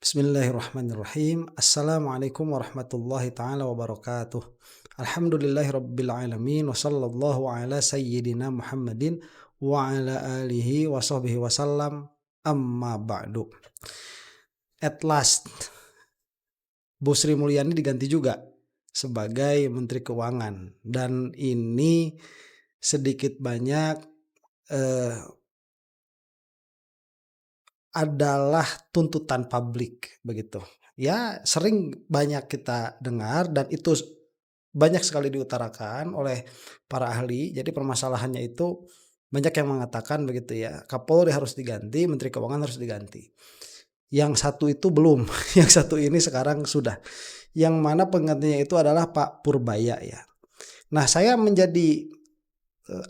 Bismillahirrahmanirrahim. Assalamualaikum warahmatullahi taala wabarakatuh. Alhamdulillahirabbil alamin wa sallallahu ala sayyidina Muhammadin wa ala alihi wa sahbihi wasallam. Amma ba'du. At last, Bu Sri Mulyani diganti juga sebagai Menteri Keuangan, dan ini sedikit banyak adalah tuntutan publik begitu. Ya, sering banyak kita dengar dan itu banyak sekali diutarakan oleh para ahli. Jadi permasalahannya itu banyak yang mengatakan begitu ya, Kapolri harus diganti, Menteri Keuangan harus diganti. Yang satu itu belum, yang satu ini sekarang sudah. Yang mana penggantinya itu adalah Pak Purbaya ya. Nah, saya menjadi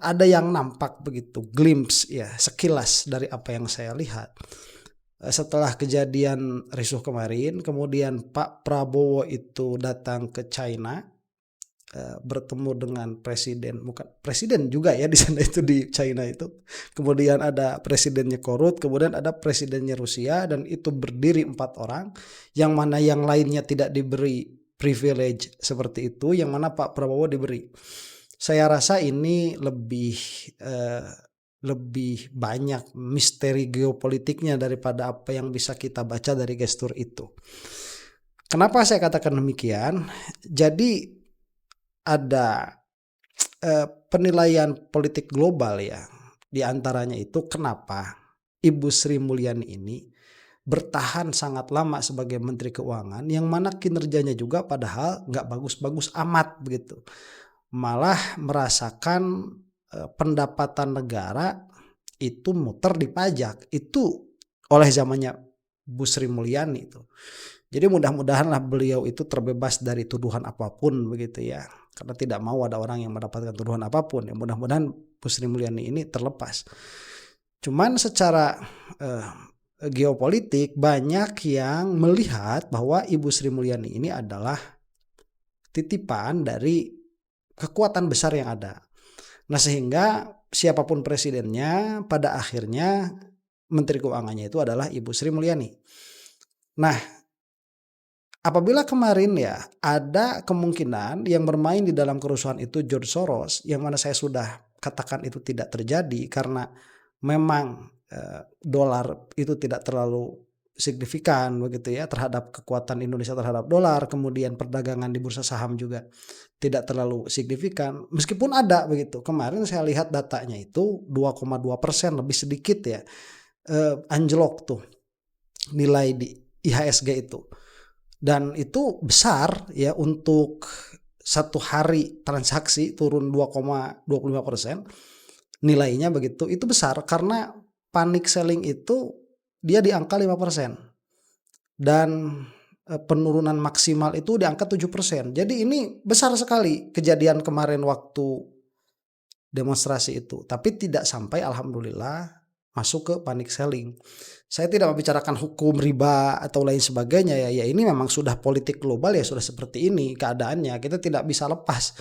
ada yang nampak begitu, glimpse ya, sekilas dari apa yang saya lihat. Setelah kejadian risuh kemarin, kemudian Pak Prabowo itu datang ke China, bertemu dengan bukan presiden juga ya di sana itu, di China itu. Kemudian ada presidennya Korut, kemudian ada presidennya Rusia, dan itu berdiri 4 orang, yang mana yang lainnya tidak diberi privilege seperti itu, yang mana Pak Prabowo diberi. Saya rasa ini lebih banyak misteri geopolitiknya daripada apa yang bisa kita baca dari gestur itu. Kenapa saya katakan demikian? Jadi ada penilaian politik global ya. Di antaranya itu kenapa Ibu Sri Mulyani ini bertahan sangat lama sebagai Menteri Keuangan, yang mana kinerjanya juga padahal nggak bagus-bagus amat begitu. Malah merasakan pendapatan negara itu muter di pajak itu oleh zamannya Bu Sri Mulyani itu. Jadi mudah-mudahanlah beliau itu terbebas dari tuduhan apapun begitu ya, karena tidak mau ada orang yang mendapatkan tuduhan apapun ya. Mudah-mudahan Bu Sri Mulyani ini terlepas. Cuman secara geopolitik banyak yang melihat bahwa Ibu Sri Mulyani ini adalah titipan dari kekuatan besar yang ada. Nah, sehingga siapapun presidennya pada akhirnya Menteri Keuangannya itu adalah Ibu Sri Mulyani. Nah, apabila kemarin ya ada kemungkinan yang bermain di dalam kerusuhan itu George Soros, yang mana saya sudah katakan itu tidak terjadi karena memang dolar itu tidak terlalu signifikan begitu ya terhadap kekuatan Indonesia terhadap dolar, kemudian perdagangan di bursa saham juga tidak terlalu signifikan, meskipun ada begitu. Kemarin saya lihat datanya itu 2,2% lebih sedikit ya, anjlok tuh nilai di IHSG itu, dan itu besar ya untuk satu hari transaksi turun 2,25% nilainya begitu, itu besar karena panic selling itu dia di angka 5% dan penurunan maksimal itu di angka 7%. Jadi ini besar sekali kejadian kemarin waktu demonstrasi itu. Tapi tidak sampai alhamdulillah masuk ke panic selling. Saya tidak membicarakan hukum riba atau lain sebagainya ya. Ya ini memang sudah politik global ya, sudah seperti ini keadaannya. Kita tidak bisa lepas.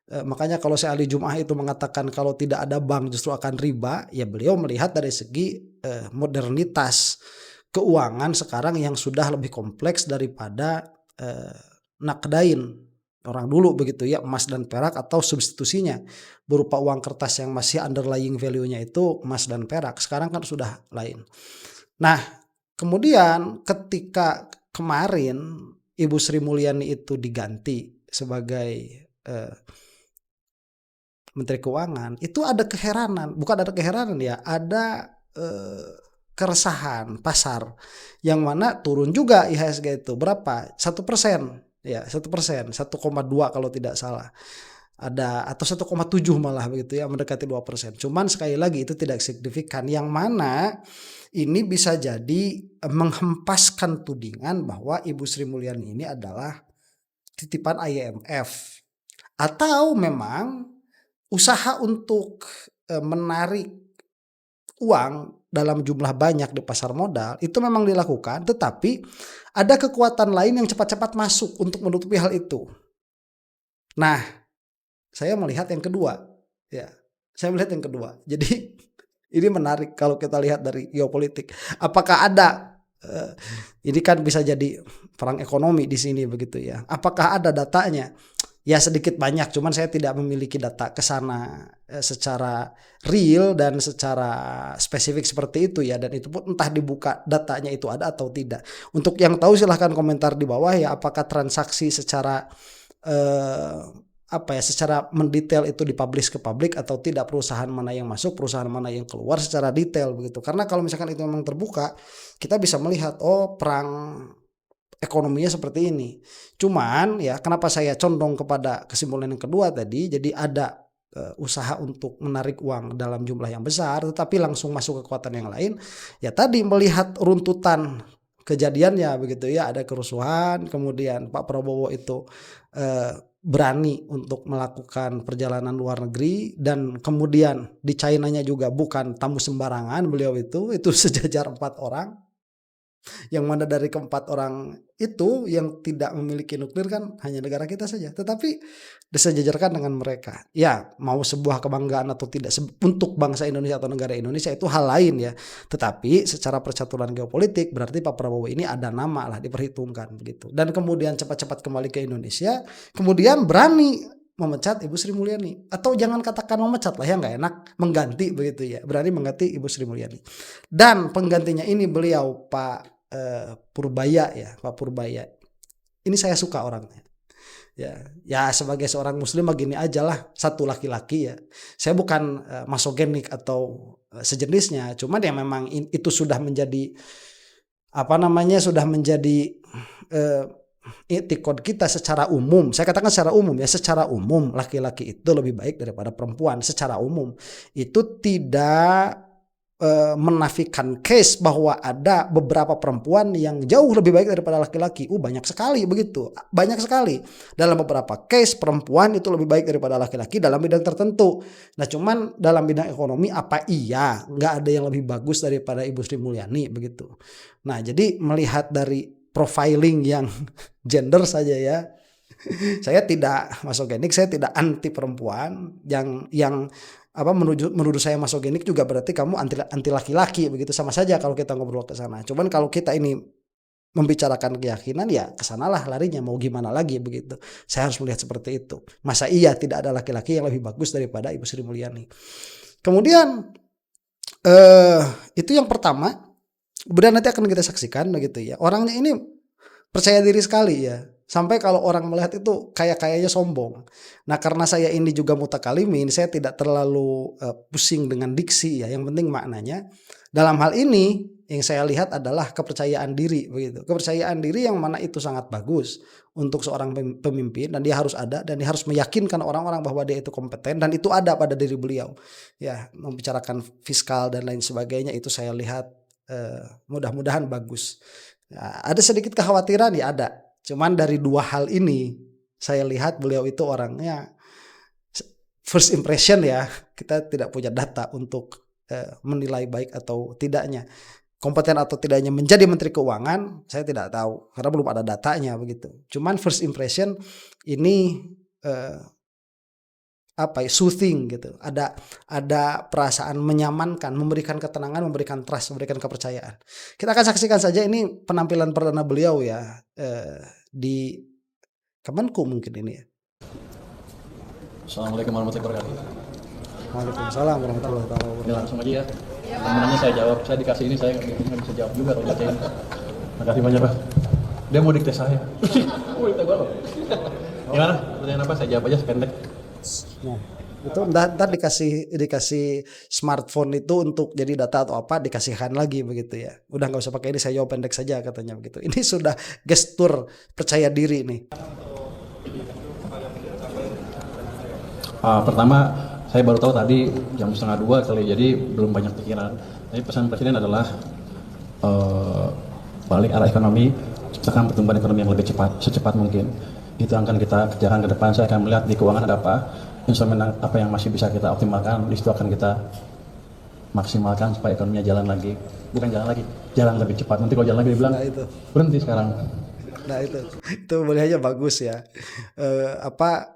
Makanya kalau Syekh Ali Jum'ah itu mengatakan kalau tidak ada bank justru akan riba, ya beliau melihat dari segi modernitas keuangan sekarang yang sudah lebih kompleks daripada nakdain orang dulu begitu ya, emas dan perak atau substitusinya berupa uang kertas yang masih underlying value-nya itu emas dan perak. Sekarang kan sudah lain. Nah, kemudian ketika kemarin Ibu Sri Mulyani itu diganti sebagai Menteri Keuangan, itu ada keheranan, bukan ada keheranan ya, ada keresahan pasar, yang mana turun juga IHSG itu berapa? 1% ya, 1%, 1,2 kalau tidak salah. Ada atau 1,7 malah begitu ya, mendekati 2%. Cuman sekali lagi itu tidak signifikan, yang mana ini bisa jadi menghempaskan tudingan bahwa Ibu Sri Mulyani ini adalah titipan IMF, atau memang usaha untuk menarik uang dalam jumlah banyak di pasar modal itu memang dilakukan, tetapi ada kekuatan lain yang cepat-cepat masuk untuk menutupi hal itu. Nah, saya melihat yang kedua, ya. Saya melihat yang kedua. Jadi ini menarik kalau kita lihat dari geopolitik. Apakah ada Ini kan bisa jadi perang ekonomi di sini begitu ya. Apakah ada datanya? Ya sedikit banyak, cuman saya tidak memiliki data ke sana secara real dan secara spesifik seperti itu ya. Dan itu pun entah dibuka datanya itu ada atau tidak. Untuk yang tahu silahkan komentar di bawah ya, apakah transaksi secara secara mendetail itu dipublish ke publik atau tidak, perusahaan mana yang masuk, perusahaan mana yang keluar secara detail begitu. Karena kalau misalkan itu memang terbuka, kita bisa melihat perang ekonominya seperti ini. Cuman ya kenapa saya condong kepada kesimpulan yang kedua tadi, jadi ada usaha untuk menarik uang dalam jumlah yang besar tetapi langsung masuk kekuatan yang lain. Ya tadi melihat runtutan kejadiannya begitu ya, ada kerusuhan, kemudian Pak Prabowo itu berani untuk melakukan perjalanan luar negeri, dan kemudian di China-nya juga bukan tamu sembarangan, beliau itu sejajar 4 orang, yang mana dari keempat orang itu yang tidak memiliki nuklir kan hanya negara kita saja, tetapi disejajarkan dengan mereka. Ya mau sebuah kebanggaan atau tidak untuk bangsa Indonesia atau negara Indonesia itu hal lain ya, tetapi secara percaturan geopolitik berarti Pak Prabowo ini ada nama lah, diperhitungkan begitu. Dan kemudian cepat-cepat kembali ke Indonesia, kemudian berani memecat Ibu Sri Mulyani, atau jangan katakan memecat lah ya, nggak enak, mengganti begitu ya, berani mengganti Ibu Sri Mulyani. Dan penggantinya ini beliau Pak Purbaya ya, Pak Purbaya. Ini saya suka orangnya. Ya sebagai seorang muslim begini aja lah, satu laki-laki ya. Saya bukan masogenik atau sejenisnya, cuman ya memang itu sudah menjadi sudah menjadi etikot kita secara umum. Saya katakan secara umum ya, secara umum laki-laki itu lebih baik daripada perempuan secara umum. Itu tidak menafikan case bahwa ada beberapa perempuan yang jauh lebih baik daripada laki-laki. Banyak sekali begitu. Banyak sekali. Dalam beberapa case perempuan itu lebih baik daripada laki-laki dalam bidang tertentu. Nah cuman dalam bidang ekonomi apa iya nggak ada yang lebih bagus daripada Ibu Sri Mulyani begitu. Nah jadi melihat dari profiling yang gender saja ya, saya tidak masogenik, saya tidak anti perempuan. Yang menuduh saya masogenik juga berarti kamu anti laki-laki begitu, sama saja kalau kita ngobrol ke sana. Cuman kalau kita ini membicarakan keyakinan ya kesanalah larinya, mau gimana lagi begitu. Saya harus melihat seperti itu. Masa iya tidak ada laki-laki yang lebih bagus daripada Ibu Sri Mulyani. Kemudian itu yang pertama. Kemudian nanti akan kita saksikan begitu ya. Orangnya ini percaya diri sekali ya. Sampai kalau orang melihat itu kayaknya sombong. Nah karena saya ini juga mutakalimin, saya tidak terlalu pusing dengan diksi ya. Yang penting maknanya. Dalam hal ini yang saya lihat adalah kepercayaan diri begitu. Kepercayaan diri yang mana itu sangat bagus untuk seorang pemimpin, dan dia harus ada, dan dia harus meyakinkan orang-orang bahwa dia itu kompeten, dan itu ada pada diri beliau. Ya membicarakan fiskal dan lain sebagainya itu saya lihat mudah-mudahan bagus. Nah, ada sedikit kekhawatiran ya ada. Cuman dari dua hal ini saya lihat beliau itu orangnya first impression ya. Kita tidak punya data untuk menilai baik atau tidaknya, kompeten atau tidaknya menjadi Menteri Keuangan. Saya tidak tahu karena belum ada datanya begitu. Cuman first impression ini soothing gitu. Ada perasaan menyamankan, memberikan ketenangan, memberikan trust, memberikan kepercayaan. Kita akan saksikan saja ini penampilan perdana beliau ya di Kemenku mungkin ini ya. Assalamualaikum warahmatullahi wabarakatuh. Waalaikumsalam warahmatullahi wabarakatuh. Ya, langsung aja ya. Temenannya saya jawab. Saya dikasih ini, saya nggak bisa jawab juga kalau diatain. Makasih banyak Pak. Dia mau dikte saya. Mau dikte gue. Gimana? Pertanyaan apa? Saya jawab aja pendek. Nah, itu ntar dikasih smartphone itu untuk jadi data atau apa, dikasihkan lagi begitu ya. Udah nggak usah pakai ini, saya jawab pendek saja katanya begitu. Ini sudah gestur percaya diri nih. Pertama, saya baru tahu tadi jam 1:30 kali, jadi belum banyak pikiran. Tapi pesan Presiden adalah balik arah ekonomi, ciptakan pertumbuhan ekonomi yang lebih cepat, secepat mungkin. Itu akan kita kerjakan ke depan. Saya akan melihat di keuangan ada apa, instrumen apa yang masih bisa kita optimalkan. Di situ akan kita maksimalkan supaya ekonominya jalan lagi. Bukan jalan lagi, jalan lebih cepat. Nanti kalau jalan lagi dibilang itu berhenti sekarang. Nah itu melihatnya bagus ya.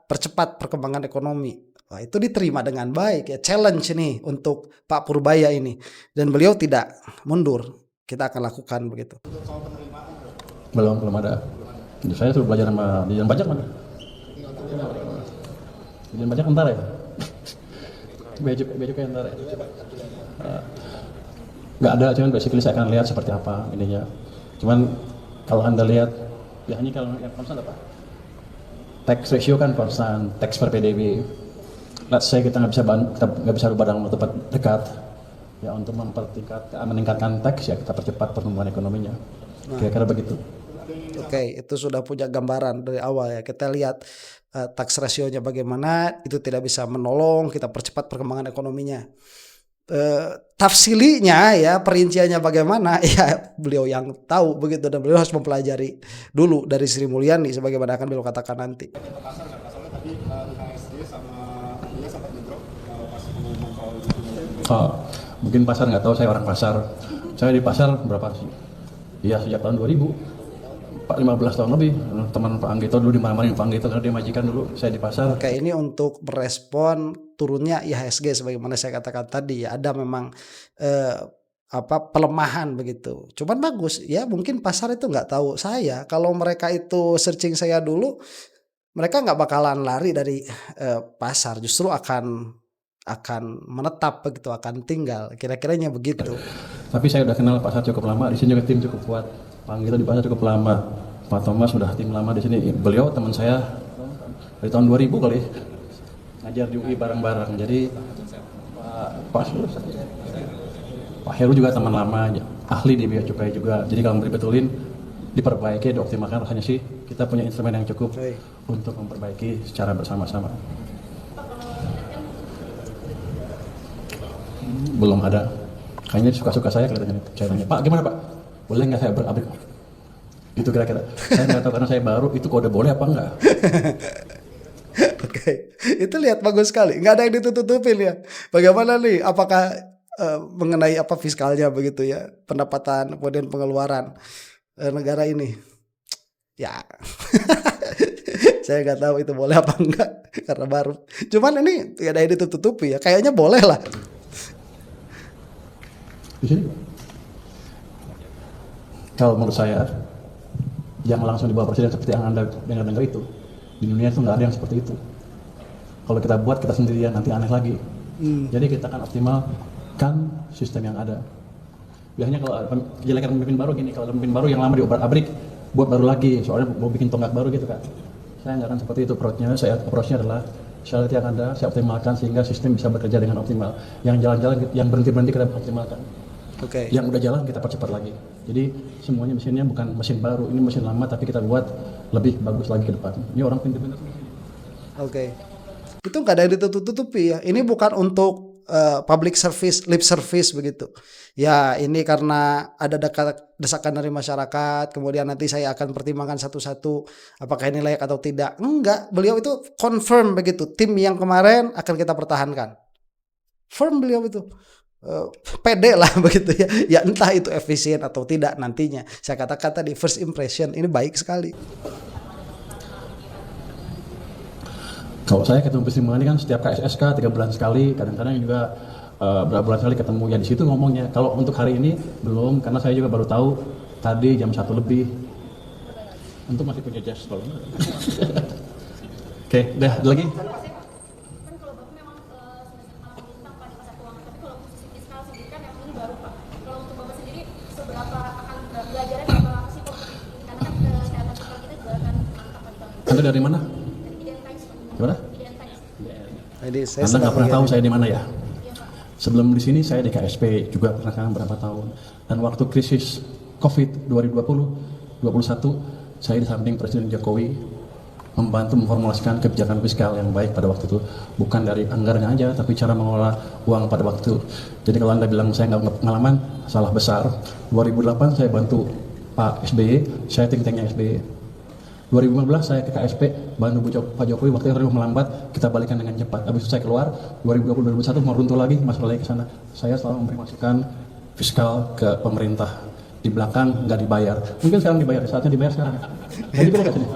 Percepat perkembangan ekonomi. Wah, itu diterima dengan baik ya, challenge nih untuk Pak Purbaya ini, dan beliau tidak mundur. kita akan lakukan begitu. Belum ada. Jadi saya suruh belajar sama Dijen Pajak mana? Dijen Pajak ntar ya? Bea cukai ntar ya? Nggak ada, cuman basically saya akan lihat seperti apa ininya. Cuman kalau Anda lihat, ya hanya kalau yang konstan apa? Tax ratio kan konstan, tax per PDB. Let's say kita nggak bisa rubah dalam tempat dekat, ya untuk meningkatkan tax ya kita percepat pertumbuhan ekonominya. Kira-kira begitu. Oke, itu sudah punya gambaran dari awal ya. Kita lihat tax ratio-nya bagaimana, itu tidak bisa menolong kita percepat perkembangan ekonominya. Tafsilinya ya, perinciannya bagaimana ya beliau yang tahu begitu, dan beliau harus mempelajari dulu dari Sri Mulyani sebagaimana akan beliau katakan nanti. Mungkin pasar nggak tahu, saya orang pasar. Saya di pasar berapa sih? Iya sejak tahun 2000. 15 tahun lebih. Teman Pak Anggito dulu dimarahin Pak Anggito karena dia majikan dulu, saya di pasar. Oke, ini untuk merespon turunnya IHSG sebagaimana saya katakan tadi ya, ada memang pelemahan begitu. Cuman bagus ya, mungkin pasar itu nggak tahu saya. Kalau mereka itu searching saya dulu, mereka nggak bakalan lari dari pasar, justru akan menetap begitu, akan tinggal. Kira-kiranya begitu. Tapi saya udah kenal pasar cukup lama, di sini juga tim cukup kuat. Pak Anggito di pasar cukup lama. Pak Thomas sudah tim lama di sini. Beliau teman saya dari tahun 2000 kali ngajar di UI bareng-bareng. Jadi Pak Heru juga teman lama, ahli di bea cukai juga. Jadi kalau mau dibetulin, diperbaiki, dioptimalkan, rasanya sih kita punya instrumen yang cukup untuk memperbaiki secara bersama-sama. Belum ada. Kayaknya suka-suka saya kelihatannya. Saya tanya, Pak gimana Pak? Boleh nggak saya berabrik? Itu kira-kira. Saya nggak tahu karena saya baru, itu kode boleh apa enggak? Oke, itu lihat bagus sekali. Nggak ada yang ditutup-tutupin ya. Bagaimana nih? Apakah mengenai apa fiskalnya begitu ya, pendapatan kemudian pengeluaran negara ini? Ya, saya nggak tahu itu boleh apa enggak karena baru. Cuman ini tidak ada yang ditutup-tutupi ya. Kayaknya boleh lah. Di sini. Kalau menurut saya, yang langsung di bawah presiden seperti yang Anda dengar-dengar itu, di dunia itu nggak ada yang seperti itu. Kalau kita buat kita sendirian nanti aneh lagi. Jadi kita akan optimalkan sistem yang ada. Biasanya kalau jelekan pemimpin baru gini, kalau ada pemimpin baru yang lama diobrak-abrik, buat baru lagi, soalnya mau bikin tonggak baru gitu kan. Saya nggak akan seperti itu approach-nya adalah saya lihat yang ada, saya optimalkan sehingga sistem bisa bekerja dengan optimal. Yang jalan-jalan, yang berhenti-berhenti kita optimalkan. Yang udah jalan kita percepat lagi. Jadi semuanya mesinnya bukan mesin baru, ini mesin lama tapi kita buat lebih bagus lagi ke depan. Ini orang pintar-pintar. Itu nggak ada yang ditutup-tutupi ya. Ini bukan untuk public service, lip service begitu. Ya ini karena ada desakan dari masyarakat, kemudian nanti saya akan pertimbangkan satu-satu apakah ini layak atau tidak. Enggak, beliau itu confirm begitu. Tim yang kemarin akan kita pertahankan. Firm beliau itu. Pede lah begitu ya. Ya entah itu efisien atau tidak nantinya. Saya katakan tadi first impression ini baik sekali. Kalau saya ketemu Sri Mulyani kan setiap KSSK 3 bulan sekali, kadang-kadang juga berapa bulan sekali ketemu. Ya di situ ngomongnya. Kalau untuk hari ini belum, karena saya juga baru tahu tadi jam 1 lebih. Untuk masih punya jas kalau enggak. Oke, udah ada lagi. Anda dari mana? Gimana? Anda nggak pernah tahu saya di mana ya? Sebelum di sini saya di KSP juga pernah kan berapa tahun. Dan waktu krisis COVID 2020-21 saya di samping Presiden Jokowi membantu memformulasikan kebijakan fiskal yang baik pada waktu itu. Bukan dari anggarannya aja, tapi cara mengelola uang pada waktu itu. Jadi kalau Anda bilang saya nggak pengalaman, salah besar. 2008 saya bantu Pak SBY, saya think tanknya SBY. 2015 saya ke KSP, bantu Pak Jokowi waktu itu melambat, kita balikan dengan cepat. Habis itu saya keluar, 2020-2021 mau runtuh lagi, masuk lagi ke sana. Saya selalu memberi masukan fiskal ke pemerintah. Di belakang nggak dibayar. Mungkin sekarang dibayar, saatnya dibayar sekarang. Jadi beda nggak sih?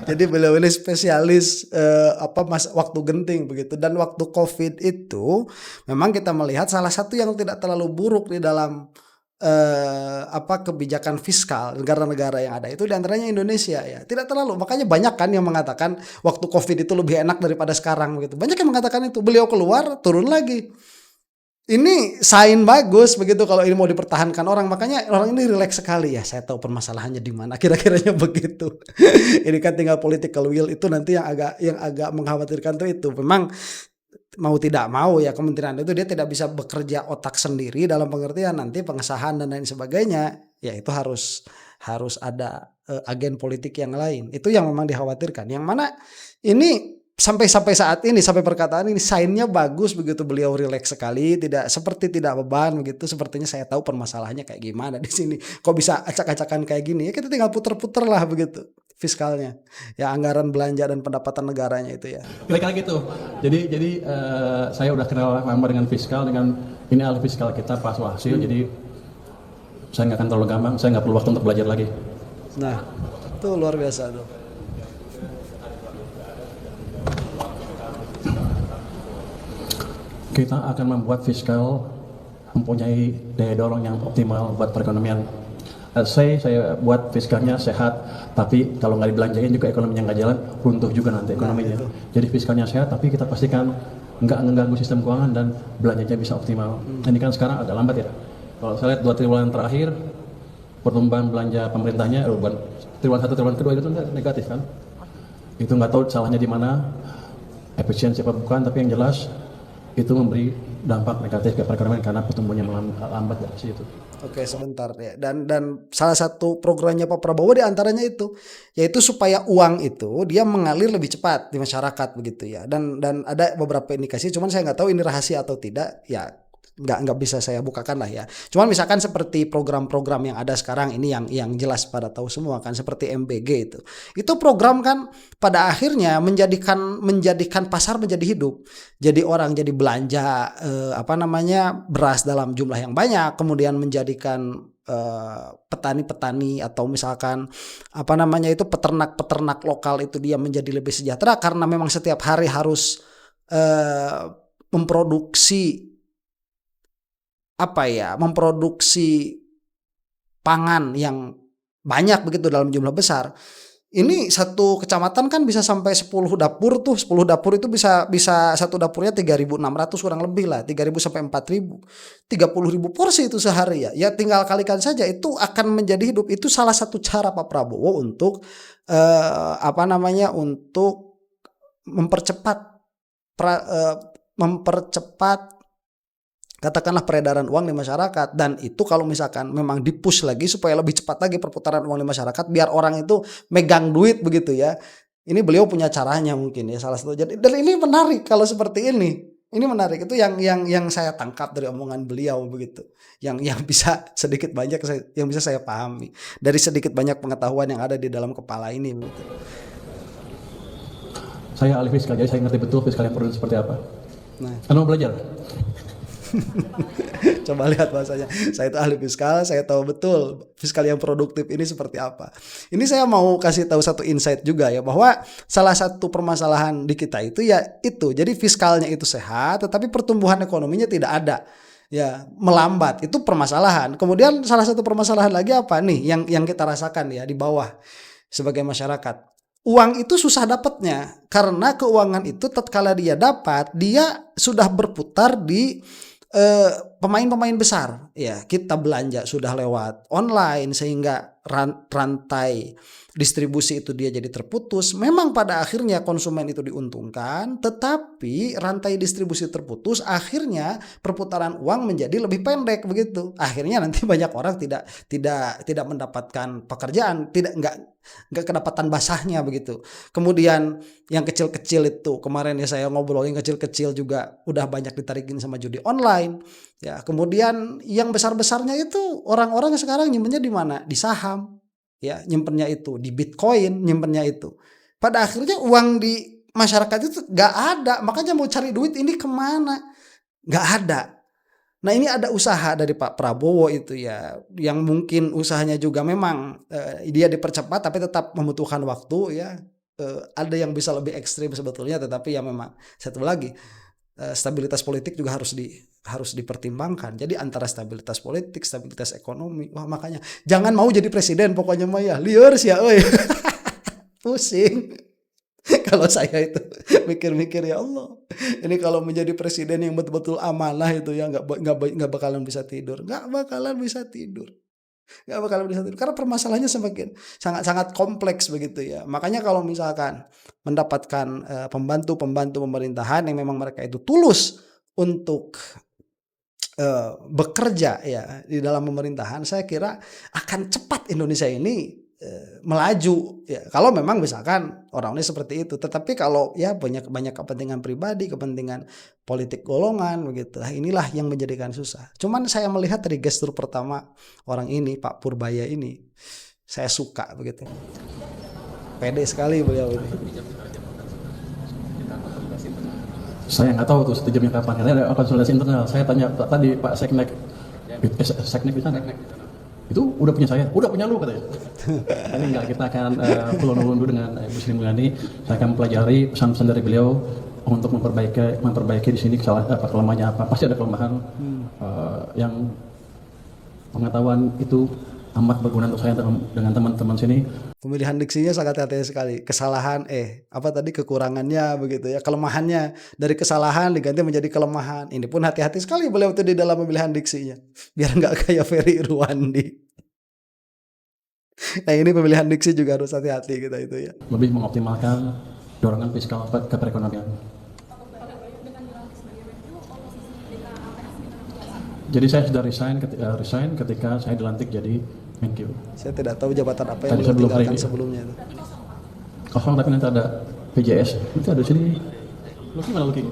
Jadi beliau ini spesialis waktu genting begitu. Dan waktu COVID itu memang kita melihat salah satu yang tidak terlalu buruk di dalam kebijakan fiskal negara-negara yang ada itu diantaranya Indonesia ya tidak terlalu, makanya banyak kan yang mengatakan waktu COVID itu lebih enak daripada sekarang gitu, banyak yang mengatakan itu, beliau keluar turun lagi. Ini sign bagus begitu kalau ini mau dipertahankan orang, makanya orang ini rileks sekali ya, saya tahu permasalahannya di mana kira-kiranya begitu. Ini kan tinggal political will, itu nanti yang agak mengkhawatirkan tuh itu memang mau tidak mau ya kementerian itu dia tidak bisa bekerja otak sendiri dalam pengertian nanti pengesahan dan lain sebagainya ya, itu harus ada agen politik yang lain, itu yang memang dikhawatirkan, yang mana ini sampai saat ini sampai perkataan ini sign-nya bagus begitu, beliau rileks sekali, tidak beban begitu, sepertinya saya tahu permasalahannya kayak gimana di sini, kok bisa acak-acakan kayak gini ya, kita tinggal puter-puter lah begitu fiskalnya ya, anggaran belanja dan pendapatan negaranya itu ya. Kira-kira gitu. Jadi saya udah kenal lama dengan fiskal, dengan ini ahli fiskal kita Pak Suhasil. Jadi saya nggak akan terlalu gampang, saya nggak perlu waktu untuk belajar lagi. Nah, itu luar biasa tuh. Kita akan membuat fiskal mempunyai daya dorong yang optimal buat perekonomian. Saya buat fiskalnya sehat, tapi kalau nggak dibelanjain juga ekonominya nggak jalan, runtuh juga nanti ekonominya. Jadi fiskalnya sehat, tapi kita pastikan nggak mengganggu sistem keuangan dan belanjanya bisa optimal. Ini kan sekarang agak lambat ya. Kalau saya lihat 2 triwulan terakhir, pertumbuhan belanja pemerintahnya, triwulan 1, triwulan kedua itu negatif kan. Itu nggak tahu salahnya di mana, efisiensi apa bukan, tapi yang jelas itu memberi dampak negatif ke perekonomian karena pertumbuhannya lambat dari situ. Oke, sebentar ya. Dan salah satu programnya Pak Prabowo diantaranya itu, yaitu supaya uang itu dia mengalir lebih cepat di masyarakat begitu ya. Dan ada beberapa indikasi, cuman saya nggak tahu ini rahasia atau tidak. Ya nggak bisa saya bukakan lah ya. Cuman misalkan seperti program-program yang ada sekarang ini yang jelas pada tahu semua kan, seperti MBG itu program kan pada akhirnya menjadikan pasar menjadi hidup. Jadi orang jadi belanja beras dalam jumlah yang banyak, kemudian menjadikan petani-petani atau misalkan peternak-peternak lokal itu dia menjadi lebih sejahtera karena memang setiap hari harus memproduksi pangan yang banyak begitu dalam jumlah besar. Ini satu kecamatan kan bisa sampai 10 dapur tuh. 10 dapur itu bisa satu dapurnya 3.600 kurang lebih lah, 3.000 sampai 4.000. 30.000 porsi itu sehari ya. Ya tinggal kalikan saja, itu akan menjadi hidup. Itu salah satu cara Pak Prabowo untuk untuk mempercepat katakanlah peredaran uang di masyarakat. Dan itu kalau misalkan memang dipush lagi supaya lebih cepat lagi perputaran uang di masyarakat, biar orang itu megang duit begitu ya. Ini beliau punya caranya mungkin ya, salah satu. Jadi dan ini menarik kalau seperti ini. Ini menarik, itu yang saya tangkap dari omongan beliau begitu. Yang bisa sedikit banyak yang bisa saya pahami dari sedikit banyak pengetahuan yang ada di dalam kepala ini begitu. Saya ahli fiskal, jadi saya ngerti betul fiskal yang perlu seperti apa. Nah, Anda mau belajar? Coba lihat bahasanya. Saya itu ahli fiskal, saya tahu betul fiskal yang produktif ini seperti apa. Ini saya mau kasih tahu satu insight juga ya, bahwa salah satu permasalahan di kita itu ya itu. Jadi fiskalnya itu sehat, tetapi pertumbuhan ekonominya tidak ada. Ya, melambat. Itu permasalahan. Kemudian salah satu permasalahan lagi apa nih yang kita rasakan ya di bawah sebagai masyarakat. Uang itu susah dapatnya karena keuangan itu tatkala dia dapat, dia sudah berputar di pemain-pemain besar ya. Kita belanja sudah lewat online sehingga rantai distribusi itu dia jadi terputus. Memang pada akhirnya konsumen itu diuntungkan, tetapi rantai distribusi terputus, akhirnya perputaran uang menjadi lebih pendek begitu. Akhirnya nanti banyak orang tidak mendapatkan pekerjaan, nggak kedapatan basahnya begitu. Kemudian yang kecil-kecil itu kemarin ya saya ngobrol, yang kecil-kecil juga udah banyak ditarikin sama judi online ya. Kemudian yang besar-besarnya itu orang-orang sekarang nyimpennya di mana? Di saham ya, nyimpennya itu di Bitcoin, nyimpennya itu. Pada akhirnya uang di masyarakat itu nggak ada, makanya mau cari duit ini kemana? Nggak ada. Nah ini ada usaha dari Pak Prabowo itu ya, yang mungkin usahanya juga memang dia dipercepat tapi tetap membutuhkan waktu ya. Ada yang bisa lebih ekstrim sebetulnya, tetapi ya memang satu lagi stabilitas politik juga harus dipertimbangkan. Jadi antara stabilitas politik, stabilitas ekonomi, wah makanya jangan mau jadi presiden pokoknya mah ya, liar sih ya, euy. Pusing. Kalau saya itu mikir-mikir ya Allah, ini kalau menjadi presiden yang betul-betul amanah itu ya nggak bakalan bisa tidur, karena permasalahannya sangat kompleks begitu ya. Makanya kalau misalkan mendapatkan pembantu pemerintahan yang memang mereka itu tulus untuk bekerja ya di dalam pemerintahan, saya kira akan cepat Indonesia ini melaju ya, kalau memang misalkan orangnya seperti itu. Tetapi kalau ya banyak kepentingan pribadi, kepentingan politik golongan begitu, inilah yang menjadikan susah. Cuman saya melihat dari gestur pertama orang ini, Pak Purbaya ini, saya suka begitu, pede sekali beliau ini. Saya nggak tahu tuh sejamnya kapan, karena ada konsultasi internal. Saya tanya tadi Pak Seknek di sana, itu udah punya saya, udah punya lu katanya. Ini enggak, kita akan pulau dengan Ibu Sri Mulyani. Saya akan pelajari pesan-pesan dari beliau untuk memperbaiki di sini kelemahannya apa. Pasti ada kelemahan yang pengetahuan itu amat berguna untuk saya dengan teman-teman sini. Pemilihan diksinya sangat hati-hati sekali. Kesalahan kekurangannya begitu ya, kelemahannya dari kesalahan diganti menjadi kelemahan. Ini pun hati-hati sekali beliau itu di dalam pemilihan diksinya, biar nggak kayak Ferry Irwandi. Nah ini pemilihan diksi juga harus hati-hati kita itu ya. Lebih mengoptimalkan dorongan fiskal ke perekonomian. Jadi saya sudah resign ketika saya dilantik jadi Menkyu. Saya tidak tahu jabatan apa yang beliau tinggalkan sebelumnya itu. Kosong, tapi nanti ada PJS. Itu ada sini. Lu gimana Luki?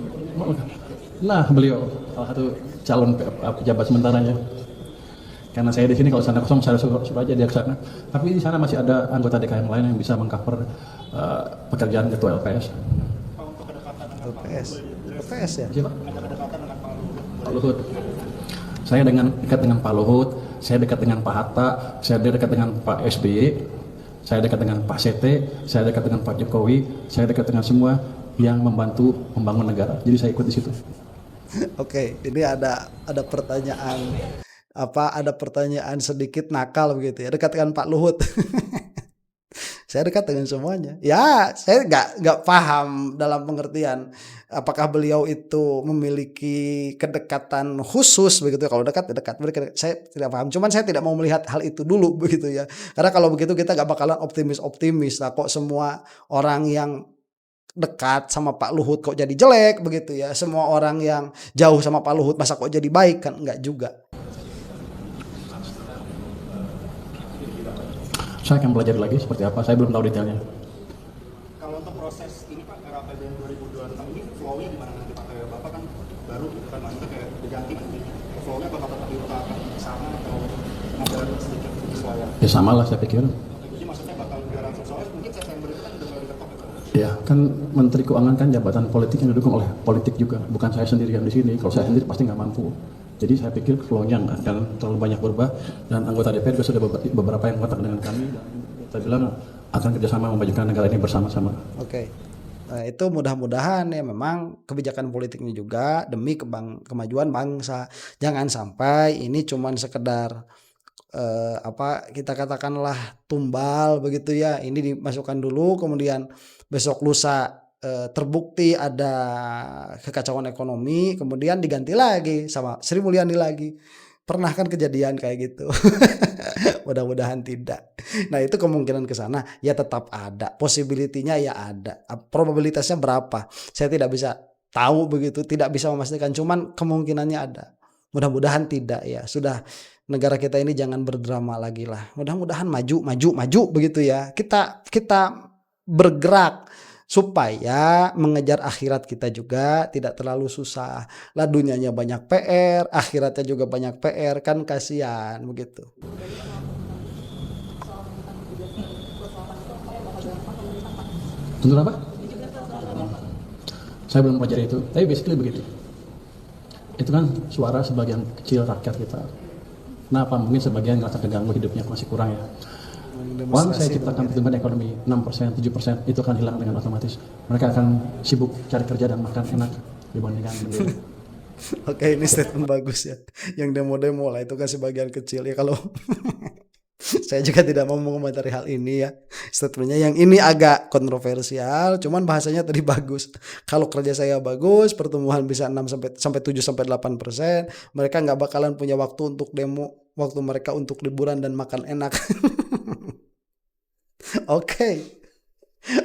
Nah, beliau salah satu calon pejabat sementaranya. Karena saya di sini, kalau sana kosong saya suruh aja dia ke sana. Tapi di sana masih ada anggota DKM lain yang bisa mengcover pekerjaan ketua LPS. LPS ya? Siapa? Pak Luhut. Saya dekat dengan Pak Luhut, saya dekat dengan Pak Hatta, saya dekat dengan Pak SBY, saya dekat dengan Pak Sete, saya dekat dengan Pak Jokowi, saya dekat dengan semua yang membantu membangun negara. Jadi saya ikut di situ. Oke, ini ada pertanyaan ada pertanyaan sedikit nakal begitu ya. Dekat dengan Pak Luhut. Saya dekat dengan semuanya. Ya, saya nggak paham dalam pengertian apakah beliau itu memiliki kedekatan khusus begitu ya. Kalau dekat, saya tidak paham. Cuman saya tidak mau melihat hal itu dulu begitu ya. Karena kalau begitu kita nggak bakalan optimis lah. Kok semua orang yang dekat sama Pak Luhut kok jadi jelek begitu ya. Semua orang yang jauh sama Pak Luhut masa kok jadi baik, kan enggak juga. Saya akan belajar lagi seperti apa, saya belum tahu detailnya. Kalau untuk proses ini Pak, RAPBN 2026 ini flow-nya gimana nanti Pak? Kayak Bapak kan baru kan maksudnya kayak diganti nanti. Flow-nya bakal tetap diusahakan sama atau ada sedikit penyesuaian? Ya sama lah saya pikir. Jadi maksudnya bakal digarang soalnya mungkin September itu kan udah mulai diketok gitu. Ya kan Menteri Keuangan kan jabatan politik yang didukung oleh politik juga, bukan saya sendiri yang di sini. Kalau saya sendiri pasti nggak mampu. Jadi saya pikir flow-nya nggak akan terlalu banyak berubah, dan anggota DPR juga sudah beberapa yang kontak dengan kami dan kita bilang akan kerjasama memajukan negara ini bersama-sama. Oke. Nah, itu mudah-mudahan ya memang kebijakan politiknya juga demi kemajuan bangsa. Jangan sampai ini cuman sekedar kita katakanlah tumbal begitu ya. Ini dimasukkan dulu, kemudian besok lusa terbukti ada kekacauan ekonomi, kemudian diganti lagi sama Sri Mulyani lagi. Pernah kan kejadian kayak gitu. Mudah-mudahan tidak. Nah itu kemungkinan ke sana ya tetap ada, possibility-nya ya ada. Probabilitasnya berapa? Saya tidak bisa tahu begitu, tidak bisa memastikan, cuman kemungkinannya ada. Mudah-mudahan tidak ya. Sudah, negara kita ini jangan berdrama lagi lah. Mudah-mudahan maju begitu ya. Kita bergerak supaya mengejar akhirat kita juga tidak terlalu susah. Lah dunianya banyak PR, akhiratnya juga banyak PR, kan kasihan begitu. Tentu apa? Saya belum pelajari itu, tapi basically begitu. Itu kan suara sebagian kecil rakyat kita. Kenapa? Mungkin sebagian ngerasa keganggu hidupnya masih kurang ya. Uang saya ciptakan pertumbuhan ekonomi 6%, 7% itu akan hilang dengan otomatis. Mereka akan sibuk cari kerja dan makan enak. dibandingkan mendemo. Oke, ini statement bagus ya. Yang demo-demo lah itu kan sebagian kecil ya. Kalau saya juga tidak mau mengomentari hal ini ya. Statementnya yang ini agak kontroversial, cuman bahasanya tadi bagus. Kalau kerja saya bagus, pertumbuhan bisa 6 sampai 7 sampai 8%, mereka nggak bakalan punya waktu untuk demo, waktu mereka untuk liburan dan makan enak. Oke.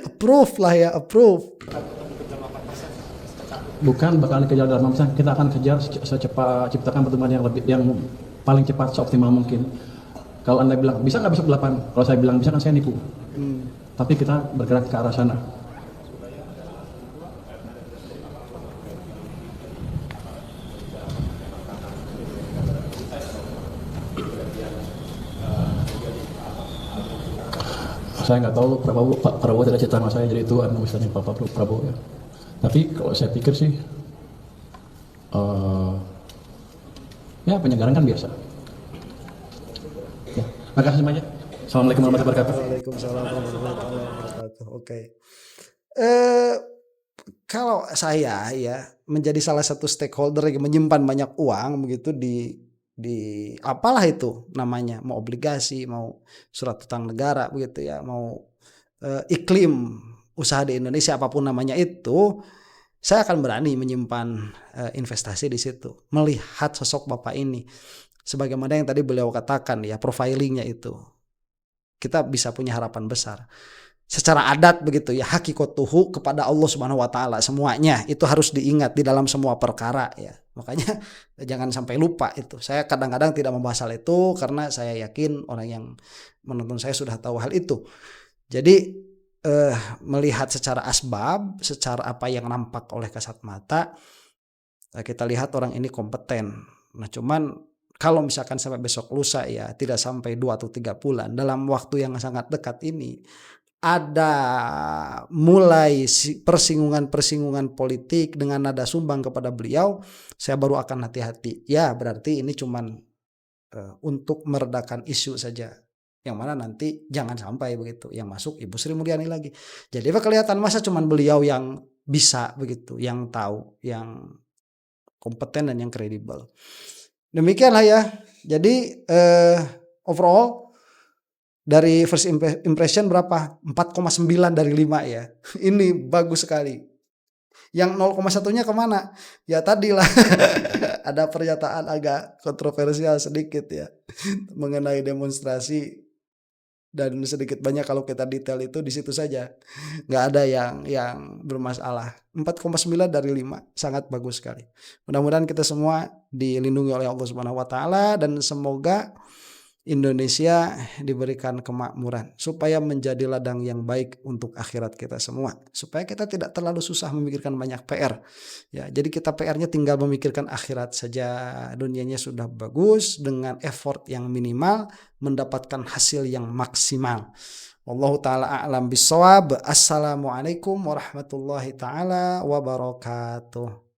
Approve lah ya, approve. Bukan bakalan kejar dalam masa, kita akan kejar secepat ciptakan pertumbuhan yang paling cepat seoptimal mungkin. Kalau Anda bilang bisa nggak besok 8, kalau saya bilang bisa kan saya nipu. Tapi kita bergerak ke arah sana. Saya nggak tahu Pak Prabowo tidak cerita sama saya, jadi itu misalnya Pak Prabowo ya. Tapi kalau saya pikir sih, ya penyegaran kan biasa. Ya, makasih semuanya. Assalamualaikum warahmatullahi wabarakatuh. Waalaikumsalam warahmatullahi wabarakatuh. Oke. Kalau saya ya menjadi salah satu stakeholder yang menyimpan banyak uang begitu di apalah itu namanya, mau obligasi, mau surat utang negara begitu ya, mau iklim usaha di Indonesia apapun namanya itu, saya akan berani menyimpan investasi di situ, melihat sosok Bapak ini sebagaimana yang tadi beliau katakan ya, profilingnya itu kita bisa punya harapan besar. Secara adat begitu ya, hakikotuhu kepada Allah Subhanahu wa taala, semuanya itu harus diingat di dalam semua perkara ya. Makanya jangan sampai lupa itu. Saya kadang-kadang tidak membahas hal itu karena saya yakin orang yang menonton saya sudah tahu hal itu. Jadi melihat secara asbab, secara apa yang nampak oleh kasat mata, kita lihat orang ini kompeten. Nah, cuman kalau misalkan sampai besok lusa ya, tidak sampai 2 atau 3 bulan, dalam waktu yang sangat dekat ini ada mulai persinggungan politik dengan nada sumbang kepada beliau, saya baru akan hati-hati. Ya, berarti ini cuman untuk meredakan isu saja. Yang mana nanti jangan sampai begitu yang masuk Ibu Sri Mulyani lagi. Jadi kelihatan masa cuman beliau yang bisa begitu, yang tahu, yang kompeten dan yang kredibel. Demikianlah ya. Jadi overall dari first impression berapa? 4,9 dari 5 ya. Ini bagus sekali. Yang 0,1-nya kemana? Ya tadilah ada pernyataan agak kontroversial sedikit ya mengenai demonstrasi, dan sedikit banyak kalau kita detail itu di situ saja. Nggak ada yang bermasalah. 4,9 dari 5 sangat bagus sekali. Mudah-mudahan kita semua dilindungi oleh Allah Subhanahu wa taala dan semoga Indonesia diberikan kemakmuran supaya menjadi ladang yang baik untuk akhirat kita semua, supaya kita tidak terlalu susah memikirkan banyak PR ya. Jadi kita PR-nya tinggal memikirkan akhirat saja, dunianya sudah bagus dengan effort yang minimal mendapatkan hasil yang maksimal. Wallahu taala a'lam bissawab. Assalamualaikum warahmatullahi taala wabarakatuh.